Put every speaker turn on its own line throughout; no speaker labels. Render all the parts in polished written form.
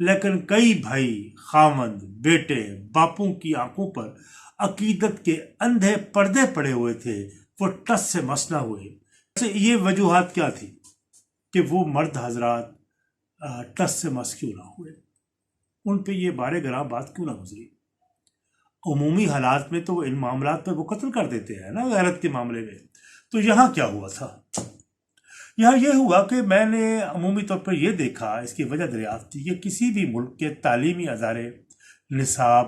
لیکن کئی بھائی، خاوند، بیٹے، باپوں کی آنکھوں پر عقیدت کے اندھے پردے پڑے ہوئے تھے، وہ ٹس سے مس نہ ہوئے۔ یہ وجوہات کیا تھی کہ وہ مرد حضرات ٹس سے مس کیوں نہ ہوئے؟ ان پہ یہ بارے گراں بات کیوں نہ گزری؟ عمومی حالات میں تو ان معاملات پہ وہ قتل کر دیتے ہیں نا، غیرت کے معاملے میں۔ تو یہاں کیا ہوا تھا؟ یہاں یہ ہوا کہ میں نے عمومی طور پر یہ دیکھا، اس کی وجہ دریافت کی کہ کسی بھی ملک کے تعلیمی ادارے نصاب،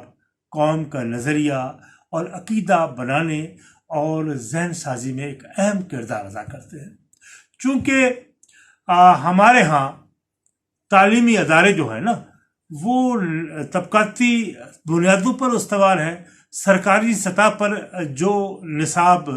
قوم کا نظریہ اور عقیدہ بنانے اور ذہن سازی میں ایک اہم کردار ادا کرتے ہیں۔ چونکہ ہمارے ہاں تعلیمی ادارے جو ہیں نا، وہ طبقاتی بنیادوں پر استوار ہیں۔ سرکاری سطح پر جو نصاب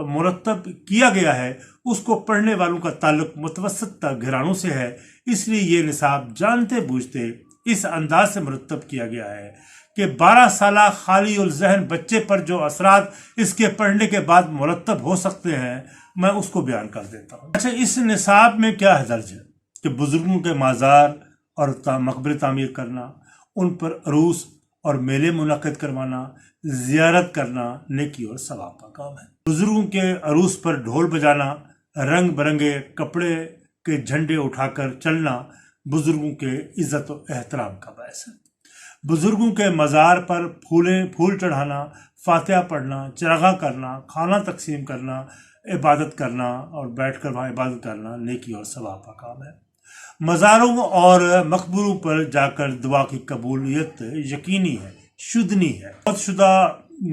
مرتب کیا گیا ہے اس کو پڑھنے والوں کا تعلق متوسط گھرانوں سے ہے، اس لیے یہ نصاب جانتے بوجھتے اس انداز سے مرتب کیا گیا ہے کہ 12 سالہ خالی الذہن بچے پر جو اثرات اس کے پڑھنے کے بعد مرتب ہو سکتے ہیں، میں اس کو بیان کر دیتا ہوں۔ اچھا، اس نصاب میں کیا ہے درج ہے کہ بزرگوں کے مزار اور مقبرے تعمیر کرنا، ان پر عروس اور میلے منعقد کروانا، زیارت کرنا نیکی اور ثواب کا کام ہے۔ بزرگوں کے عروس پر ڈھول بجانا، رنگ برنگے کپڑے کے جھنڈے اٹھا کر چلنا بزرگوں کے عزت و احترام کا باعث ہے۔ بزرگوں کے مزار پر پھول چڑھانا، فاتحہ پڑھنا، چراغاں کرنا، کھانا تقسیم کرنا، عبادت کرنا اور بیٹھ کر وہاں عبادت کرنا نیکی اور ثواب کا کام ہے۔ مزاروں اور مقبروں پر جا کر دعا کی قبولیت یقینی ہے، شدنی ہے۔ فوت شدہ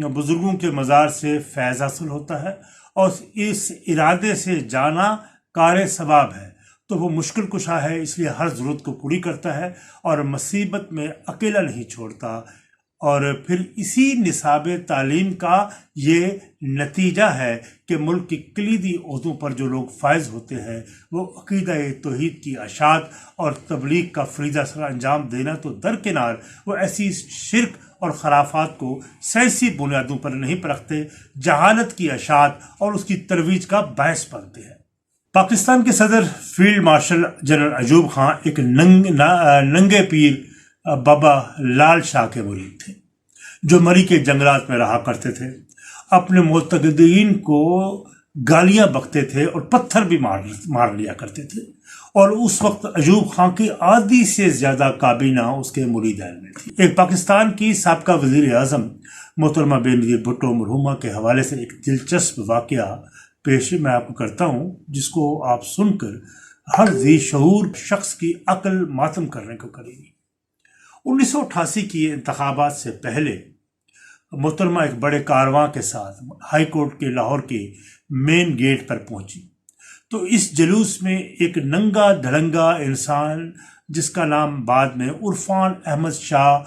بزرگوں کے مزار سے فیض حاصل ہوتا ہے اور اس ارادے سے جانا کار ثواب ہے، تو وہ مشکل کشا ہے، اس لیے ہر ضرورت کو پوری کرتا ہے اور مصیبت میں اکیلا نہیں چھوڑتا۔ اور پھر اسی نصاب تعلیم کا یہ نتیجہ ہے کہ ملک کی کلیدی عہدوں پر جو لوگ فائز ہوتے ہیں وہ عقیدہ توحید کی اشاعت اور تبلیغ کا فریضہ سر انجام دینا تو درکنار، وہ ایسی شرک اور خرافات کو سائنسی بنیادوں پر نہیں پرکھتے، جہالت کی اشاعت اور اس کی ترویج کا باعث بنتے ہیں۔ پاکستان کے صدر field marshal general Ayub Khan ایک ننگے پیر بابا لال شاہ کے مرید تھے، جو مری کے جنگلات میں رہا کرتے تھے۔ اپنے معتقدین کو گالیاں بکتے تھے اور پتھر بھی مار لیا کرتے تھے، اور اس وقت ایوب خان کی آدھی سے زیادہ کابینہ اس کے مریدین میں تھی۔ ایک پاکستان کی سابقہ وزیر اعظم محترمہ بے نظیر بھٹو مرحومہ کے حوالے سے ایک دلچسپ واقعہ پیش میں آپ کو کرتا ہوں، جس کو آپ سن کر ہر ذی شعور شخص کی عقل ماتم کرنے کو کرے گی۔ 1988 کی انتخابات سے پہلے محترمہ ایک بڑے کارواں کے ساتھ ہائی کورٹ کے لاہور کے مین گیٹ پر پہنچی، تو اس جلوس میں ایک ننگا دھڑنگا انسان جس کا نام بعد میں عرفان احمد شاہ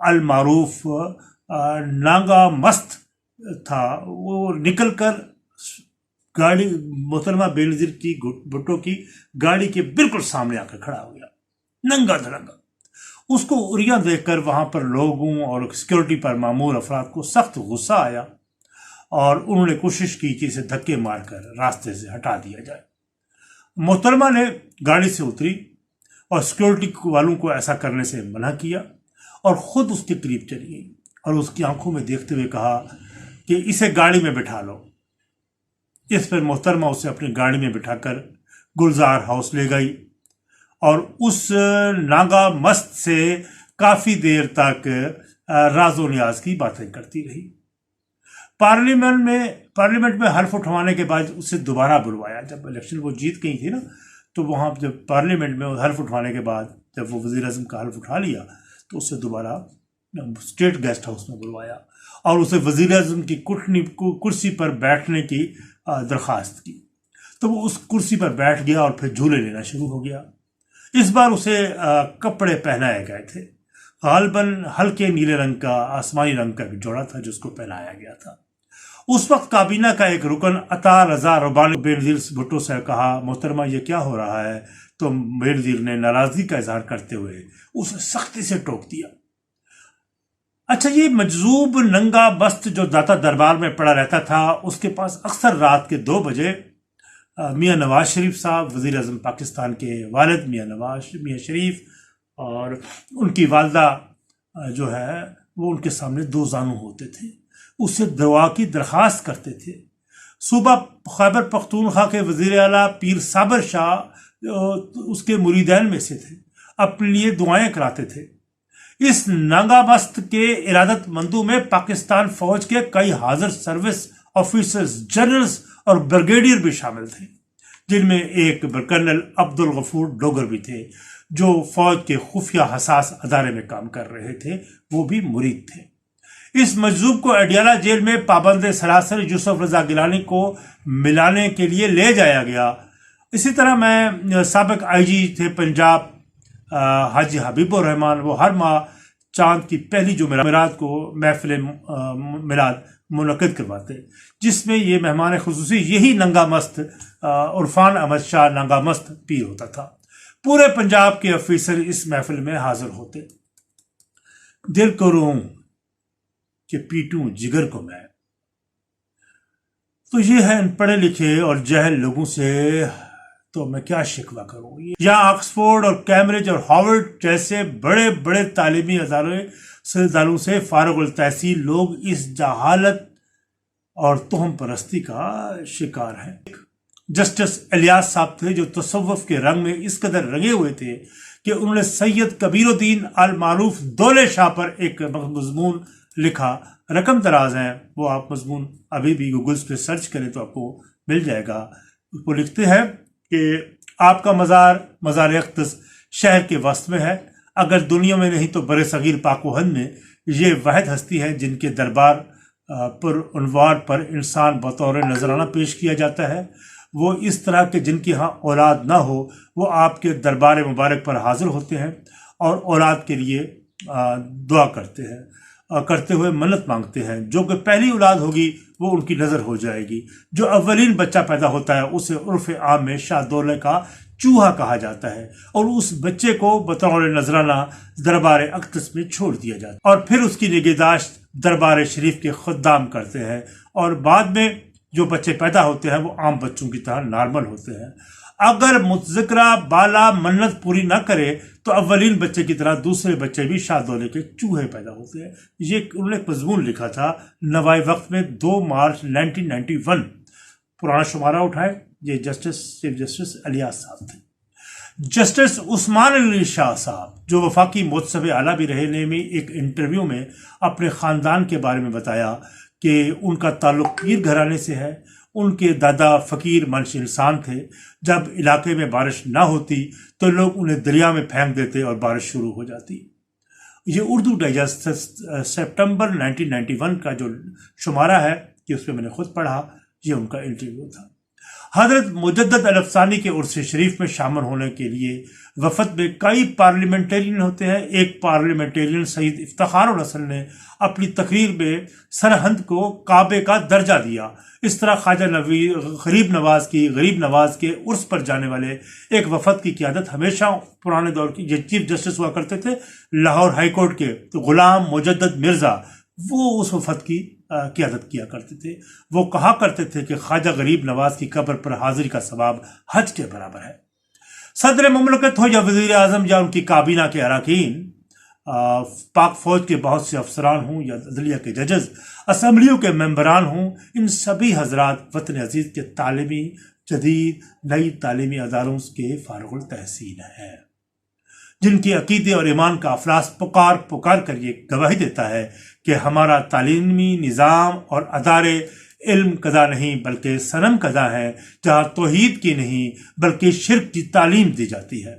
المعروف نانگا مست تھا، وہ نکل کر گاڑی محترمہ بے نظیر کی بھٹو کی گاڑی کے بالکل سامنے آ کر کھڑا ہو گیا، ننگا دھڑنگا۔ اس کو اریاں دیکھ کر وہاں پر لوگوں اور سیکورٹی پر مامور افراد کو سخت غصہ آیا اور انہوں نے کوشش کی کہ اسے دھکے مار کر راستے سے ہٹا دیا جائے۔ محترمہ نے گاڑی سے اتری اور سیکورٹی والوں کو ایسا کرنے سے منع کیا اور خود اس کے قریب چلی گئی اور اس کی آنکھوں میں دیکھتے ہوئے کہا کہ اسے گاڑی میں بٹھا لو۔ اس پر محترمہ اسے اپنی گاڑی میں بٹھا کر گلزار ہاؤس لے گئی اور اس ناگا مست سے کافی دیر تک راز و نیاز کی باتیں کرتی رہی۔ پارلیمنٹ میں حلف اٹھوانے کے بعد اسے دوبارہ بلوایا۔ جب الیکشن وہ جیت گئی تھی نا، تو وہاں جب پارلیمنٹ میں حلف اٹھوانے کے بعد جب وہ وزیر اعظم کا حلف اٹھا لیا تو اسے دوبارہ اسٹیٹ گیسٹ ہاؤس میں بلوایا اور اسے وزیر اعظم کی کرسی پر بیٹھنے کی درخواست کی، تو وہ اس کرسی پر بیٹھ گیا اور پھر جھولے لینا شروع ہو گیا۔ اس بار اسے کپڑے پہنائے گئے تھے، غالباً ہلکے نیلے رنگ کا آسمانی رنگ کا ایک جوڑا تھا جس کو پہنایا گیا تھا۔ اس وقت کابینہ کا ایک رکن عطا رضا ربانی بے نظیر بھٹو سے کہا، محترمہ یہ کیا ہو رہا ہے؟ تو بے نظیر نے ناراضگی کا اظہار کرتے ہوئے اسے سختی سے ٹوک دیا۔ اچھا، یہ مجذوب ننگا مست جو داتا دربار میں پڑا رہتا تھا، اس کے پاس اکثر رات کے 2 بجے میاں نواز شریف صاحب، وزیر اعظم پاکستان کے والد میاں شریف اور ان کی والدہ جو ہے وہ ان کے سامنے دو زانو ہوتے تھے، اس سے دعا کی درخواست کرتے تھے۔ صوبہ خیبر پختونخوا کے وزیر اعلیٰ پیر صابر شاہ اس کے مریدین میں سے تھے، اپنے لیے دعائیں کراتے تھے۔ اس ننگا مست کے ارادت مندوں میں پاکستان فوج کے کئی حاضر سروس آفیسرز، جنرلز اور بریگیڈیئر بھی شامل تھے، جن میں ایک کرنل عبدالغفور ڈوگر بھی تھے جو فوج کے خفیہ حساس ادارے میں کام کر رہے تھے، وہ بھی مرید تھے۔ اس مجذوب کو اڈیالہ جیل میں پابند سلاسل یوسف رضا گیلانی کو ملانے کے لیے لے جایا گیا۔ اسی طرح میں سابق آئی جی تھے پنجاب حاجی حبیب الرحمان، وہ ہر ماہ چاند کی پہلی جمعرات کو محفل میلاد منعقد کرواتے، جس میں یہ مہمان خصوصی یہی ننگا مست عرفان احمد شاہ ننگا مست پیر ہوتا تھا۔ پورے پنجاب کے افیسر اس محفل میں حاضر ہوتے۔ دل کروں کہ پیٹوں جگر کو میں، تو یہ ہے ان پڑھے لکھے اور جاہل لوگوں سے تو میں کیا شکوہ کروں۔ یہاں آکسفورڈ اور کیمبرج اور ہارورڈ جیسے بڑے بڑے تعلیمی اداروں سے فارغ التحصیل لوگ اس جہالت اور توہم پرستی کا شکار ہیں۔ جسٹس الیاس صاحب تھے جو تصوف کے رنگ میں اس قدر رنگے ہوئے تھے کہ انہوں نے سید کبیر الدین المعروف دولے شاہ پر ایک مضمون لکھا، رقم دراز ہیں، وہ آپ مضمون ابھی بھی گوگلز پہ سرچ کریں تو آپ کو مل جائے گا۔ وہ لکھتے ہیں کہ آپ کا مزار اقدس شہر کے وسط میں ہے، اگر دنیا میں نہیں تو بر صغیر پاک و ہند میں یہ واحد ہستی ہے جن کے دربار پر عنوار پر انسان بطور نذرانہ پیش کیا جاتا ہے۔ وہ اس طرح کے جن کی ہاں اولاد نہ ہو وہ آپ کے دربار مبارک پر حاضر ہوتے ہیں اور اولاد کے لیے دعا کرتے ہوئے منت مانگتے ہیں۔ جو کہ پہلی اولاد ہوگی وہ ان کی نظر ہو جائے گی۔ جو اولین بچہ پیدا ہوتا ہے اسے عرف عام میں شاہ دولے کا چوہا کہا جاتا ہے، اور اس بچے کو بطور نذرانہ دربار اقدس میں چھوڑ دیا جاتا ہے، اور پھر اس کی نگہداشت دربار شریف کے خدام کرتے ہیں، اور بعد میں جو بچے پیدا ہوتے ہیں وہ عام بچوں کی طرح نارمل ہوتے ہیں۔ اگر متذکرہ بالا منت پوری نہ کرے تو اولین بچے کی طرح دوسرے بچے بھی شاہ دولے کے چوہے پیدا ہوتے ہیں۔ یہ انہوں نے ایک مضمون لکھا تھا نوائے وقت میں 2 مارچ 1991۔ پرانا شمارہ اٹھائے، یہ چیف جسٹس الیاس صاحب تھے۔ جسٹس عثمان علی شاہ صاحب جو وفاقی محتسب اعلیٰ بھی رہے نے میں ایک انٹرویو میں اپنے خاندان کے بارے میں بتایا کہ ان کا تعلق پیر گھرانے سے ہے۔ ان کے دادا فقیر منش انسان تھے۔ جب علاقے میں بارش نہ ہوتی تو لوگ انہیں دریا میں پھینک دیتے اور بارش شروع ہو جاتی۔ یہ اردو ڈائجسٹ سپٹمبر 1991 کا جو شمارہ ہے کہ اس میں میں نے خود پڑھا، یہ ان کا انٹرویو تھا۔ حضرت مجدد الافسانی کے عرس شریف میں شامل ہونے کے لیے وفد میں کئی پارلیمنٹرین ہوتے ہیں۔ ایک پارلیمنٹرین سید افتخار الحسن نے اپنی تقریر میں سرہند کو کعبے کا درجہ دیا۔ اس طرح خواجہ غریب نواز کے عرس پر جانے والے ایک وفد کی قیادت ہمیشہ پرانے دور کی یہ چیف جسٹس ہوا کرتے تھے لاہور ہائی کورٹ کے، تو غلام مجدد مرزا وہ اس وفد کی قیادت کیا کرتے تھے۔ وہ کہا کرتے تھے کہ خواجہ غریب نواز کی قبر پر حاضری کا ثواب حج کے برابر ہے۔ صدر مملکت ہو یا وزیر اعظم یا ان کی کابینہ کے اراکین، پاک فوج کے بہت سے افسران ہوں یا عدلیہ کے ججز، اسمبلیوں کے ممبران ہوں، ان سبھی حضرات وطن عزیز کے تعلیمی جدید نئی تعلیمی اداروں کے فارغ التحصیل ہیں، جن کے عقیدے اور ایمان کا افلاس پکار کر یہ گواہی دیتا ہے کہ ہمارا تعلیمی نظام اور ادارے علم کدا نہیں بلکہ صنم کدا ہیں، جہاں توحید کی نہیں بلکہ شرک کی تعلیم دی جاتی ہے،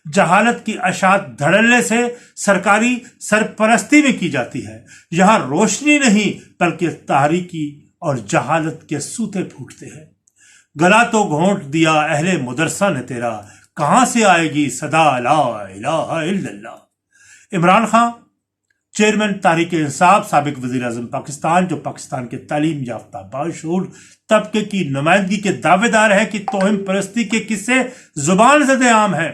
جہالت کی اشاعت دھڑلے سے سرکاری سرپرستی میں کی جاتی ہے، یہاں روشنی نہیں بلکہ تاریکی اور جہالت کے سوتے پھوٹتے ہیں۔ گلا تو گھونٹ دیا اہل مدرسہ نے تیرا، کہاں سے آئے گی صدا لا الہ الا اللہ۔ عمران خان چیئرمین تحریک انصاف، سابق وزیر اعظم پاکستان، جو پاکستان کے تعلیم یافتہ باشعور طبقے کی نمائندگی کے دعوے دار ہے کہ توہم پرستی کے قصے زبان زد عام ہیں۔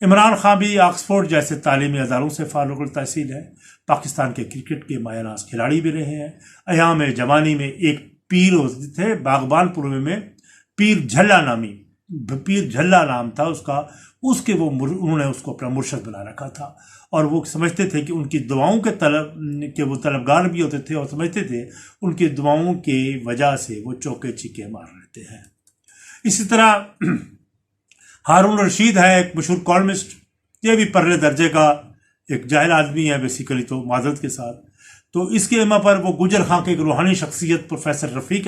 عمران خان بھی آکسفورڈ جیسے تعلیمی اداروں سے فارغ التحصیل ہے، پاکستان کے کرکٹ کے مایہ ناز کھلاڑی بھی رہے ہیں۔ ایام جوانی میں ایک پیر ہوتے تھے باغبان پور میں، پیر جھلا نامی، پیر جھلا نام تھا اس کا، انہوں نے اس کو اپنا مرشد بنا رکھا تھا، اور وہ سمجھتے تھے کہ ان کی دعاؤں کے وہ طلبگار بھی ہوتے تھے، اور سمجھتے تھے ان کی دعاؤں کی وجہ سے وہ چوکے چیکے مار رہتے ہیں۔ اسی طرح ہارون رشید ہے ایک مشہور کالمسٹ، یہ بھی پرلے درجے کا ایک جاہل آدمی ہے بیسیکلی، تو معذرت کے ساتھ۔ تو اس کے اما پر وہ گجر خاں کے ایک روحانی شخصیت پروفیسر رفیق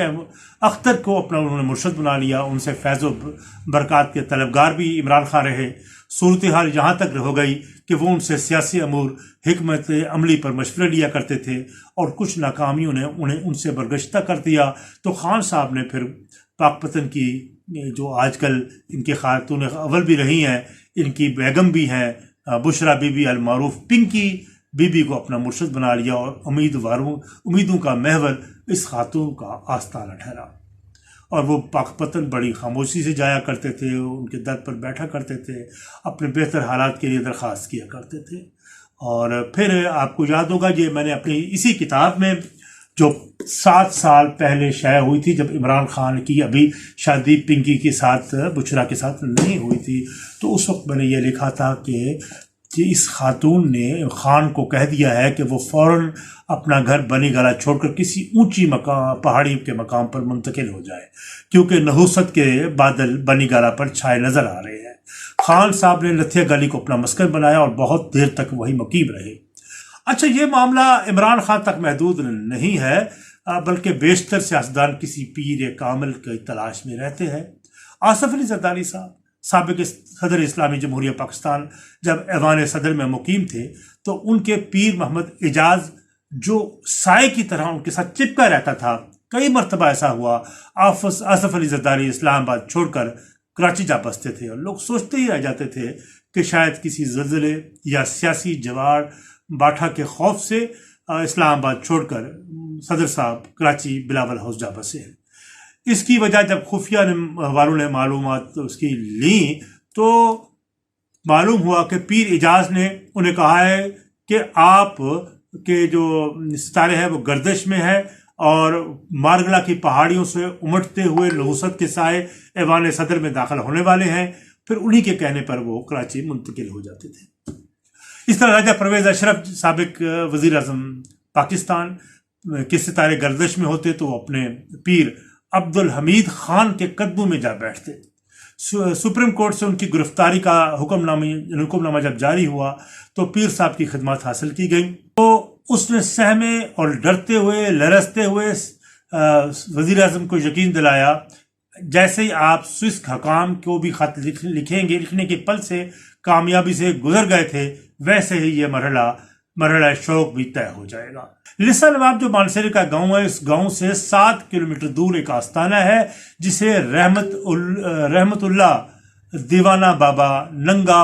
اختر کو اپنا انہوں نے مرشد بنا لیا، ان سے فیض و برکات کے طلبگار بھی عمران خان رہے۔ صورتحال یہاں تک ہو گئی کہ وہ ان سے سیاسی امور، حکمت عملی پر مشورے لیا کرتے تھے، اور کچھ ناکامیوں نے انہیں ان سے برگشتہ کر دیا۔ تو خان صاحب نے پھر پاک پتن کی جو آج کل ان کی خاتون اول بھی رہی ہیں، ان کی بیگم بھی ہیں بشرا بی بی المعروف پنکی بی بی کو اپنا مرشد بنا لیا، اور امیدوں کا محور اس خاتون کا آستانہ ٹھہرا۔ اور وہ پاک پتن بڑی خاموشی سے جایا کرتے تھے، ان کے در پر بیٹھا کرتے تھے، اپنے بہتر حالات کے لیے درخواست کیا کرتے تھے۔ اور پھر آپ کو یاد ہوگا یہ میں نے اپنی اسی کتاب میں جو 7 سال پہلے شائع ہوئی تھی، جب عمران خان کی ابھی شادی پنکی کے ساتھ، بشرا کے ساتھ نہیں ہوئی تھی، تو اس وقت میں نے یہ لکھا تھا کہ اس خاتون نے خان کو کہہ دیا ہے کہ وہ فوراً اپنا گھر بنی گالا چھوڑ کر کسی اونچی پہاڑی کے مقام پر منتقل ہو جائے، کیونکہ نحوست کے بادل بنی گالا پر چھائے نظر آ رہے ہیں۔ خان صاحب نے لتھیا گلی کو اپنا مسکن بنایا اور بہت دیر تک وہی مقیم رہے۔ اچھا، یہ معاملہ عمران خان تک محدود نہیں ہے، بلکہ بیشتر سیاستدان کسی پیر کامل کی تلاش میں رہتے ہیں۔ آصف علی زرداری صاحب سابق صدر اسلامی جمہوریہ پاکستان جب ایوان صدر میں مقیم تھے، تو ان کے پیر محمد اعجاز جو سائے کی طرح ان کے ساتھ چپکا رہتا تھا، کئی مرتبہ ایسا ہوا آصف علی زرداری اسلام آباد چھوڑ کر کراچی جا بستے تھے، اور لوگ سوچتے ہی رہ جاتے تھے کہ شاید کسی زلزلے یا سیاسی جوار باٹھا کے خوف سے اسلام آباد چھوڑ کر صدر صاحب کراچی بلاول ہاؤس جا بسے۔ اس کی وجہ جب خفیہ والوں نے معلومات اس کی لیں، تو معلوم ہوا کہ پیر اعجاز نے انہیں کہا ہے کہ آپ کے جو ستارے ہیں وہ گردش میں ہے، اور مارگلا کی پہاڑیوں سے امٹتے ہوئے نحوست کے سائے ایوان صدر میں داخل ہونے والے ہیں۔ پھر انہی کے کہنے پر وہ کراچی منتقل ہو جاتے تھے۔ اس طرح راجہ پرویز اشرف سابق وزیر اعظم پاکستان کے ستارے گردش میں ہوتے تو اپنے پیر عبد الحمید خان کے قدموں میں جا بیٹھتے۔ سپریم کورٹ سے ان کی گرفتاری کا حکم نامہ جب جاری ہوا تو پیر صاحب کی خدمات حاصل کی گئی، تو اس نے سہمے اور ڈرتے ہوئے لرزتے ہوئے وزیر اعظم کو یقین دلایا، جیسے ہی آپ سوئس حکام کو بھی خط لکھیں گے، لکھنے کے پل سے کامیابی سے گزر گئے تھے، ویسے ہی یہ مرحلہ شوق بھی طے ہو جائے گا۔ لسا نواب جو مانسہرے کا گاؤں ہے، اس گاؤں سے 7 کلومیٹر دور ایک آستانہ ہے جسے رحمت اللہ دیوانہ بابا ننگا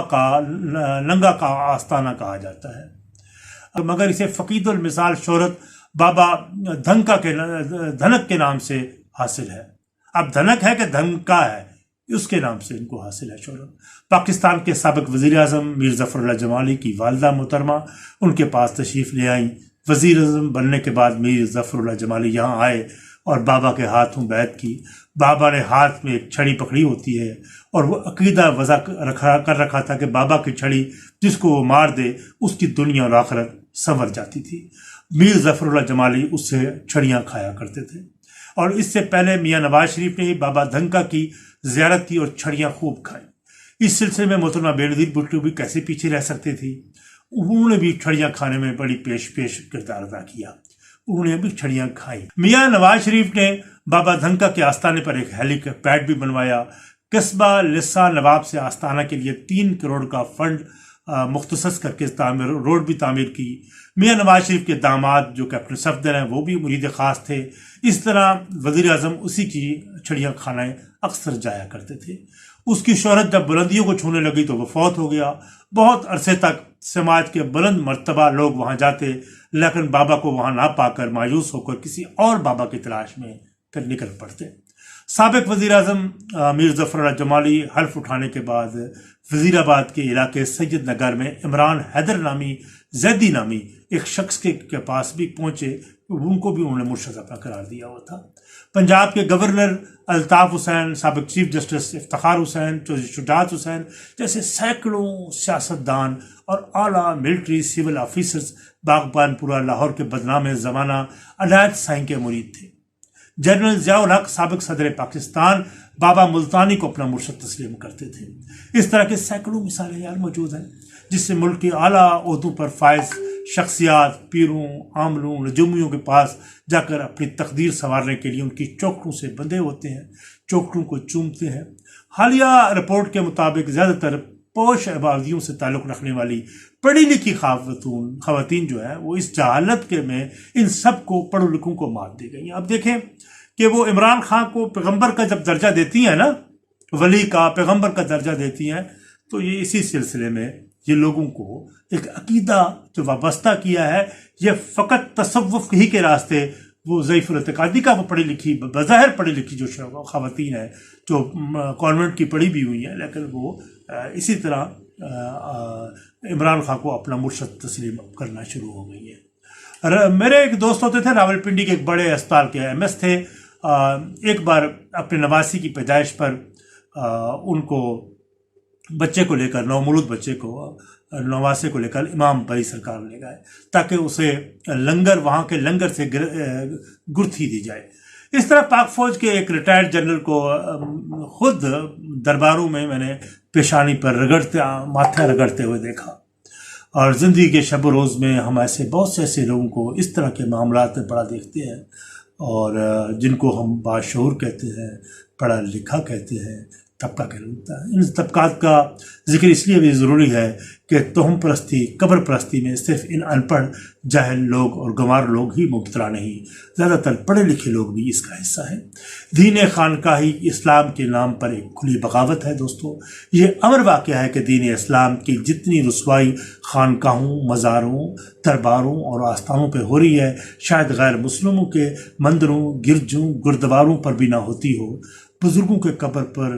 کا آستانہ کہا جاتا ہے، مگر اسے فقید المثال شہرت بابا دھنک کے نام سے حاصل ہے۔ اب دھنک ہے کہ دھنکا ہے، اس کے نام سے ان کو حاصل ہے شہرت۔ پاکستان کے سابق وزیر اعظم میر ظفر اللہ جمالی کی والدہ محترمہ ان کے پاس تشریف لے آئیں۔ وزیر اعظم بننے کے بعد میر ظفر اللہ جمالی یہاں آئے اور بابا کے ہاتھوں بیعت کی۔ بابا نے ہاتھ میں ایک چھڑی پکڑی ہوتی ہے، اور وہ عقیدہ وضع کر رکھا تھا کہ بابا کی چھڑی جس کو وہ مار دے اس کی دنیا اور آخرت سنور جاتی تھی۔ میر ظفر اللہ جمالی اس سے چھڑیاں کھایا کرتے تھے، اور اس سے پہلے میاں نواز شریف نے بابا دھنکا کی زیارت کی اور چھڑیاں خوب کھائیں۔ اس سلسلے میں محترمہ بینظیر بھٹو بھی کیسے پیچھے رہ سکتے تھی، انہوں نے بھی چھڑیاں کھانے میں بڑی پیش کردار ادا کیا، انہوں نے بھی چھڑیاں کھائیں۔ میاں نواز شریف نے بابا دھنکا کے آستانے پر ایک ہیلی پیڈ بھی بنوایا۔ قصبہ لسا نواب سے آستانہ کے لیے 3 کروڑ کا فنڈ مختص کر کے روڈ بھی تعمیر کی۔ میاں نواز شریف کے داماد جو کیپٹن صفدر ہیں وہ بھی مرید خاص تھے۔ اس طرح وزیر اعظم اسی کی چھڑیاں کھانے اکثر جایا کرتے تھے۔ اس کی شہرت جب بلندیوں کو چھونے لگی تو وہ فوت ہو گیا۔ بہت عرصے تک سماج کے بلند مرتبہ لوگ وہاں جاتے، لیکن بابا کو وہاں نہ پا کر مایوس ہو کر کسی اور بابا کی تلاش میں پھر نکل پڑتے۔ سابق وزیر اعظم میر ظفر اللہ جمالی حلف اٹھانے کے بعد وزیر آباد کے علاقے سید نگر میں عمران حیدر زیدی نامی ایک شخص کے پاس بھی پہنچے، ان کو بھی انہوں نے مرشد اپنا قرار دیا ہوا تھا۔ پنجاب کے گورنر الطاف حسین، سابق چیف جسٹس افتخار حسین، چودھری شجاعت حسین جیسے سینکڑوں سیاستدان اور اعلیٰ ملٹری سول آفیسرز باغبان پورہ لاہور کے بدنام زمانہ عنایت سائیں کے مرید تھے۔ جنرل ضیاء الحق سابق صدر پاکستان بابا ملتانی کو اپنا مرشد تسلیم کرتے تھے۔ اس طرح کے سینکڑوں مثالیں یار موجود ہیں جس سے ملک کے اعلیٰ عہدوں پر فائز شخصیات پیروں، عاملوں، نجومیوں کے پاس جا کر اپنی تقدیر سنوارنے کے لیے ان کی چوکھٹوں سے بندھے ہوتے ہیں، چوکھٹوں کو چومتے ہیں۔ حالیہ رپورٹ کے مطابق زیادہ تر پوش آبادیوں سے تعلق رکھنے والی پڑھی لکھی خواتین جو ہے وہ اس جہالت کے میں ان سب کو پڑھو لکھوں کو مات دی گئی ہیں۔ اب دیکھیں کہ وہ عمران خان کو پیغمبر کا جب درجہ دیتی ہیں نا، ولی کا، پیغمبر کا درجہ دیتی ہیں، تو یہ اسی سلسلے میں یہ لوگوں کو ایک عقیدہ جو وابستہ کیا ہے، یہ فقط تصوف ہی کے راستے، وہ ضعیف الاعتقادی کا وہ پڑھی لکھی، بظاہر پڑھی لکھی جو خواتین ہیں جو کانوینٹ کی پڑھی بھی ہوئی ہیں، لیکن وہ اسی طرح عمران خان کو اپنا مرشد تسلیم کرنا شروع ہو گئی ہے۔ میرے ایک دوست ہوتے تھے راول پنڈی کے ایک بڑے اسپتال کے ایم ایس تھے۔ ایک بار اپنے نواسی کی پیدائش پر ان کو بچے کو لے کر، نومولود بچے کو، نواسے کو لے کر امام بری سرکار لے گئے تاکہ اسے لنگر، وہاں کے لنگر سے گرتھی دی جائے۔ اس طرح پاک فوج کے ایک ریٹائرڈ جنرل کو خود درباروں میں نے پیشانی پر ماتھے رگڑتے ہوئے دیکھا، اور زندگی کے شب و روز میں ہم بہت سے ایسے لوگوں کو اس طرح کے معاملات میں پڑا دیکھتے ہیں، اور جن کو ہم باشعور کہتے ہیں، پڑھا لکھا کہتے ہیں، طبقہ کہلاتا ہے۔ ان طبقات کا ذکر اس لیے بھی ضروری ہے کہ توہم پرستی، قبر پرستی میں صرف ان ان پڑھ جاہل لوگ اور گنوار لوگ ہی مبتلا نہیں، زیادہ تر پڑھے لکھے لوگ بھی اس کا حصہ ہیں۔ دین خانقاہی اسلام کے نام پر ایک کھلی بغاوت ہے دوستو۔ یہ امر واقعہ ہے کہ دین اسلام کی جتنی رسوائی خانقاہوں، مزاروں، درباروں اور آستانوں پہ ہو رہی ہے، شاید غیر مسلموں کے مندروں، گرجوں، گردواروں پر بھی نہ ہوتی ہو۔ بزرگوں کے قبر پر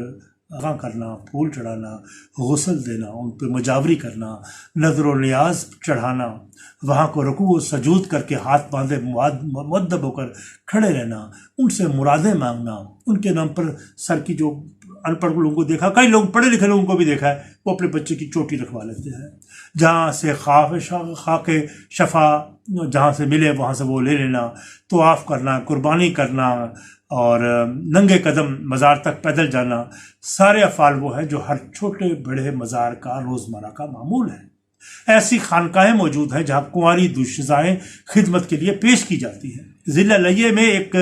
غاں کرنا، پھول چڑھانا، غسل دینا، ان پہ مجاوری کرنا، نظر و نیاز چڑھانا، وہاں کو رکوع و سجود کر کے ہاتھ باندھے مؤدب ہو کر کھڑے رہنا، ان سے مرادیں مانگنا، ان کے نام پر سر کی جو ان پڑھ لوگوں کو دیکھا، کئی لوگ پڑھے لکھے لوگوں کو بھی دیکھا ہے، وہ اپنے بچے کی چوٹی رکھوا لیتے ہیں، جہاں سے خاک شفا جہاں سے ملے وہاں سے وہ لے لینا، طواف کرنا، قربانی کرنا، اور ننگے قدم مزار تک پیدل جانا، سارے افعال وہ ہیں جو ہر چھوٹے بڑے مزار کا روزمرہ کا معمول ہے۔ ایسی خانقاہیں موجود ہیں جہاں کنواری دوشیزائیں خدمت کے لیے پیش کی جاتی ہیں۔ ضلع لیہ میں ایک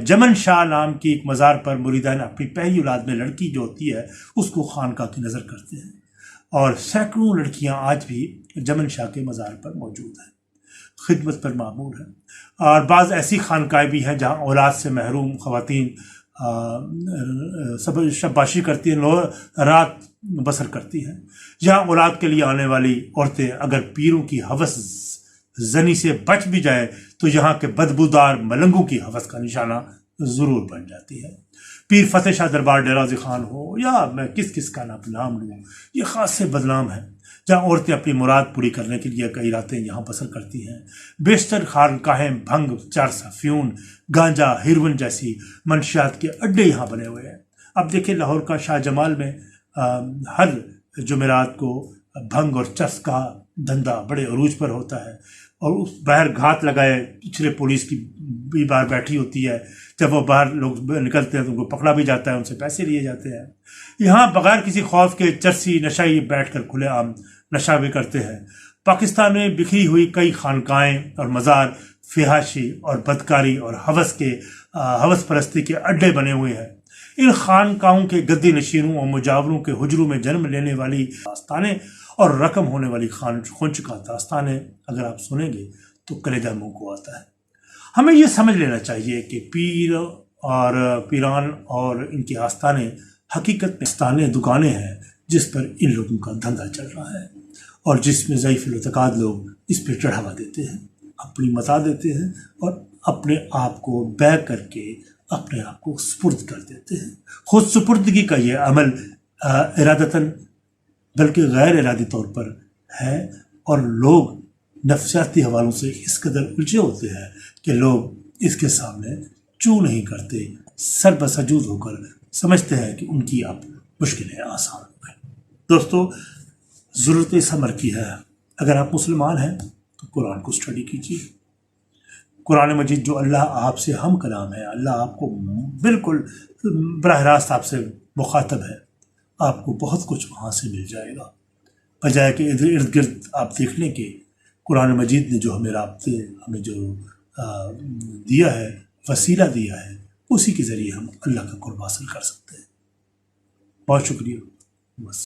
جمن شاہ نام کی ایک مزار پر مریدان اپنی پہلی اولاد میں لڑکی جو ہوتی ہے اس کو خانقاہ کی نظر کرتے ہیں، اور سینکڑوں لڑکیاں آج بھی جمن شاہ کے مزار پر موجود ہیں، خدمت پر معمول ہیں۔ اور بعض ایسی خانقاہیں بھی ہیں جہاں اولاد سے محروم خواتین شباشی کرتی ہیں، رات بسر کرتی ہیں۔ یہاں اولاد کے لیے آنے والی عورتیں اگر پیروں کی ہوس زنی سے بچ بھی جائے تو یہاں کے بدبودار ملنگوں کی ہوس کا نشانہ ضرور بن جاتی ہے۔ پیر فتح شاہ دربار ڈیرہ غازی خان ہو یا میں کس کا نام لوں، یہ خاص سے بدنام ہے جہاں عورتیں اپنی مراد پوری کرنے کے لیے کئی راتیں یہاں بسر کرتی ہیں۔ بیشتر خانقاہیں بھنگ، چرس، افیون، گانجا، ہیروئن جیسی منشیات کے اڈے یہاں بنے ہوئے ہیں۔ اب دیکھیں لاہور کا شاہ جمال میں ہر جمعرات کو بھنگ اور چرس کا دھندا بڑے عروج پر ہوتا ہے، اور اس باہر گھات لگائے پچھلے پولیس کی بھی باہر بیٹھی ہوتی ہے، جب وہ باہر لوگ نکلتے ہیں تو ان کو پکڑا بھی جاتا ہے، ان سے پیسے لیے جاتے ہیں۔ یہاں بغیر کسی خوف کے چرسی نشائی بیٹھ کر کھلے عام نشہ بھی کرتے ہیں۔ پاکستان میں بکھری ہوئی کئی خانقاہیں اور مزار فحاشی اور بدکاری اور ہوس پرستی کے اڈے بنے ہوئے ہیں۔ ان خانقاہوں کے گدی نشینوں اور مجاوروں کے حجروں میں جنم لینے والی داستانیں اور رقم ہونے والی خونچ کا داستانیں اگر آپ سنیں گے تو کلیجہ منہ کو آتا ہے۔ ہمیں یہ سمجھ لینا چاہیے کہ پیر اور پیران اور ان کی آستانیں حقیقت میں آستانیں، دکانیں ہیں جس پر ان لوگوں کا دھندا چل رہا ہے، اور جس میں ضعیف الاعتقاد لوگ اس پہ چڑھاوا دیتے ہیں، اپنی متا دیتے ہیں، اور اپنے آپ کو بیع کر کے اپنے آپ کو سپرد کر دیتے ہیں۔ خود سپردگی کا یہ عمل ارادتاً بلکہ غیر ارادی طور پر ہے، اور لوگ نفسیاتی حوالوں سے اس قدر الجھے ہوتے ہیں کہ لوگ اس کے سامنے چوں نہیں کرتے، سر بسجود ہو کر سمجھتے ہیں کہ ان کی اب مشکلیں آسان ہو گئی۔ دوستو، ضرورت اس امر کی ہے، اگر آپ مسلمان ہیں تو قرآن کو اسٹڈی کیجیے۔ قرآن مجید جو اللہ آپ سے ہم کلام ہے، اللہ آپ کو بالکل براہ راست آپ سے مخاطب ہے، آپ کو بہت کچھ وہاں سے مل جائے گا، بجائے کہ ارد گرد آپ دیکھنے کے قرآن مجید نے جو ہمیں رابطے، ہمیں جو دیا ہے، وسیلہ دیا ہے، اسی کے ذریعے ہم اللہ کا قرب حاصل کر سکتے ہیں۔ بہت شکریہ۔ بس۔